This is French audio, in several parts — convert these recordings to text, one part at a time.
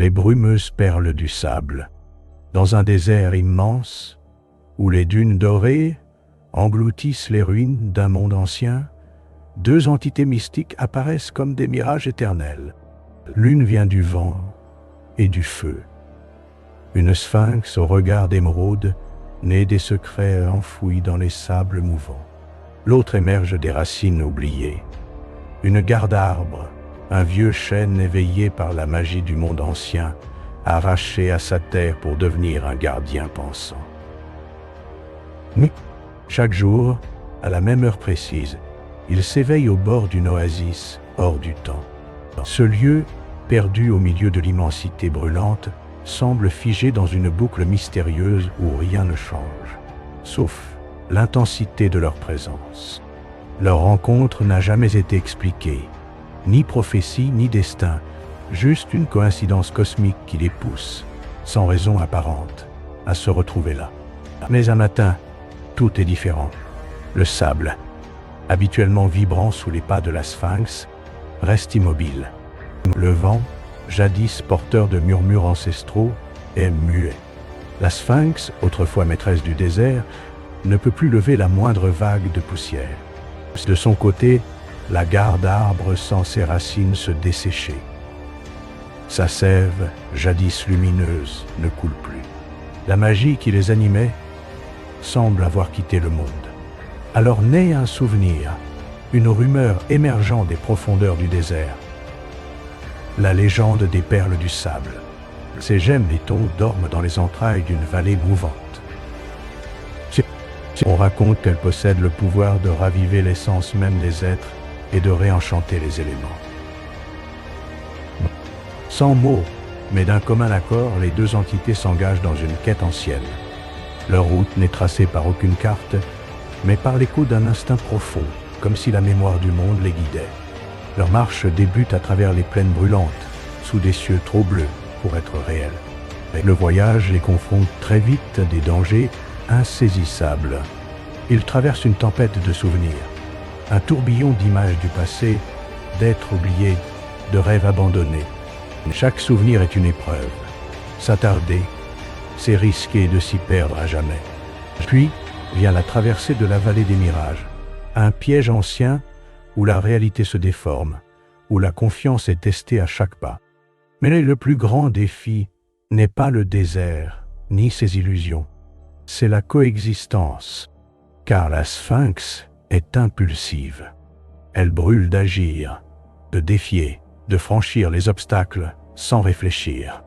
les brumeuses perles du sable. Dans un désert immense, où les dunes dorées engloutissent les ruines d'un monde ancien, deux entités mystiques apparaissent comme des mirages éternels. L'une vient du vent et du feu. Une sphinx au regard d'émeraude, née des secrets enfouis dans les sables mouvants. L'autre émerge des racines oubliées. Une garde arbre, un vieux chêne éveillé par la magie du monde ancien, arraché à sa terre pour devenir un gardien pensant. Chaque jour, à la même heure précise, il s'éveille au bord d'une oasis hors du temps. Ce lieu, perdu au milieu de l'immensité brûlante, semble figé dans une boucle mystérieuse où rien ne change, sauf l'intensité de leur présence. Leur rencontre n'a jamais été expliquée, ni prophétie ni destin, juste une coïncidence cosmique qui les pousse, sans raison apparente, à se retrouver là. Mais un matin, tout est différent. Le sable, habituellement vibrant sous les pas de la sphinx, reste immobile. Le vent, jadis porteur de murmures ancestraux, est muet. La sphinx, autrefois maîtresse du désert, ne peut plus lever la moindre vague de poussière. De son côté, la garde arbre sent ses racines se dessécher. Sa sève, jadis lumineuse, ne coule plus. La magie qui les animait semble avoir quitté le monde. Alors naît un souvenir, une rumeur émergeant des profondeurs du désert. La légende des perles du sable. Ces gemmes, dit-on, dorment dans les entrailles d'une vallée mouvante. On raconte qu'elles possèdent le pouvoir de raviver l'essence même des êtres et de réenchanter les éléments. Sans mots, mais d'un commun accord, les deux entités s'engagent dans une quête ancienne. Leur route n'est tracée par aucune carte, mais par l'écho d'un instinct profond, comme si la mémoire du monde les guidait. Leur marche débute à travers les plaines brûlantes, sous des cieux trop bleus pour être réels. Le voyage les confronte très vite à des dangers insaisissables. Ils traversent une tempête de souvenirs, un tourbillon d'images du passé, d'êtres oubliés, de rêves abandonnés. Chaque souvenir est une épreuve. S'attarder, c'est risquer de s'y perdre à jamais. Puis vient la traversée de la vallée des mirages, un piège ancien où la réalité se déforme, où la confiance est testée à chaque pas. Mais le plus grand défi n'est pas le désert, ni ses illusions. C'est la coexistence, car la sphinx est impulsive. Elle brûle d'agir, de défier, de franchir les obstacles sans réfléchir.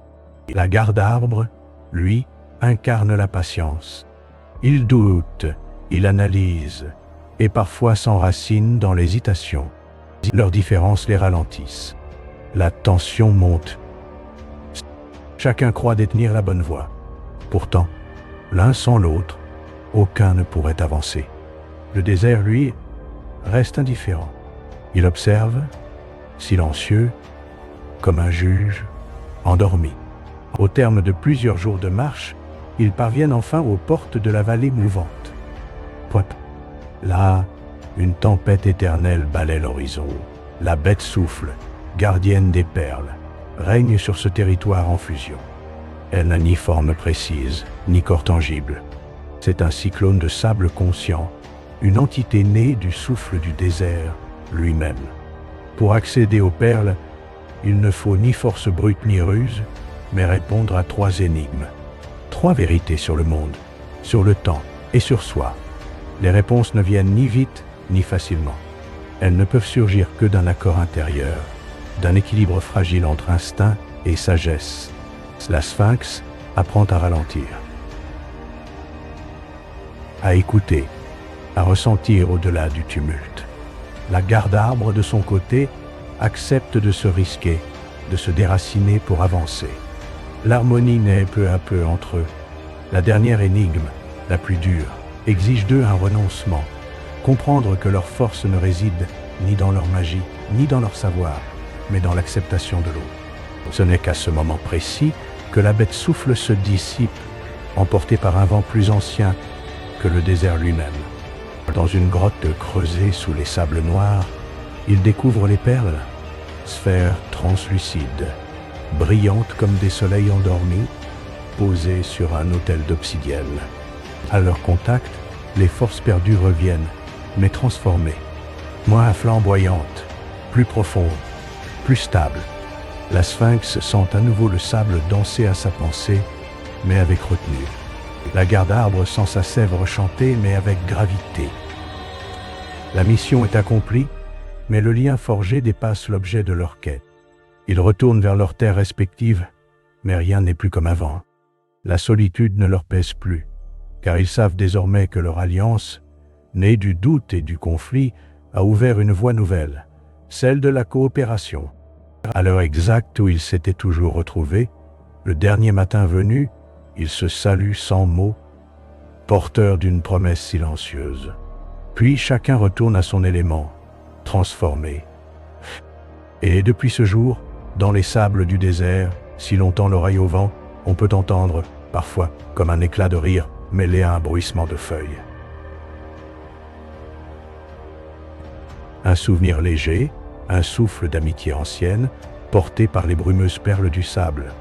La garde arbre, lui, incarne la patience. Il doute, il analyse, et parfois s'enracine dans l'hésitation. Leurs différences les ralentissent. La tension monte. Chacun croit détenir la bonne voie. Pourtant, l'un sans l'autre, aucun ne pourrait avancer. Le désert, lui, reste indifférent. Il observe, silencieux, comme un juge, endormi. Au terme de plusieurs jours de marche, ils parviennent enfin aux portes de la vallée mouvante. Là, une tempête éternelle balaie l'horizon. La bête souffle, gardienne des perles, règne sur ce territoire en fusion. Elle n'a ni forme précise, ni corps tangible. C'est un cyclone de sable conscient, une entité née du souffle du désert lui-même. Pour accéder aux perles, il ne faut ni force brute ni ruse, mais répondre à trois énigmes. Trois vérités sur le monde, sur le temps et sur soi. Les réponses ne viennent ni vite ni facilement. Elles ne peuvent surgir que d'un accord intérieur, d'un équilibre fragile entre instinct et sagesse. La sphinx apprend à ralentir, à écouter, à ressentir au-delà du tumulte. La garde arbre, de son côté, accepte de se risquer, de se déraciner pour avancer. L'harmonie naît peu à peu entre eux. La dernière énigme, la plus dure, exige d'eux un renoncement, comprendre que leur force ne réside ni dans leur magie, ni dans leur savoir, mais dans l'acceptation de l'autre. Ce n'est qu'à ce moment précis que la bête souffle se dissipe, emportée par un vent plus ancien que le désert lui-même. Dans une grotte creusée sous les sables noirs, ils découvrent les perles, sphères translucides, brillantes comme des soleils endormis, posés sur un autel d'obsidienne. À leur contact, les forces perdues reviennent, mais transformées, moins flamboyantes, plus profondes, plus stables. La sphinx sent à nouveau le sable danser à sa pensée, mais avec retenue. La garde-arbre sent sa sève chanter, mais avec gravité. La mission est accomplie, mais le lien forgé dépasse l'objet de leur quête. Ils retournent vers leurs terres respectives, mais rien n'est plus comme avant. La solitude ne leur pèse plus, car ils savent désormais que leur alliance, née du doute et du conflit, a ouvert une voie nouvelle, celle de la coopération. À l'heure exacte où ils s'étaient toujours retrouvés, le dernier matin venu, ils se saluent sans mots, porteurs d'une promesse silencieuse. Puis chacun retourne à son élément, transformé. Et depuis ce jour, dans les sables du désert, si longtemps l'oreille au vent, on peut entendre, parfois, comme un éclat de rire, mêlé à un bruissement de feuilles. Un souvenir léger, un souffle d'amitié ancienne, porté par les brumeuses perles du sable.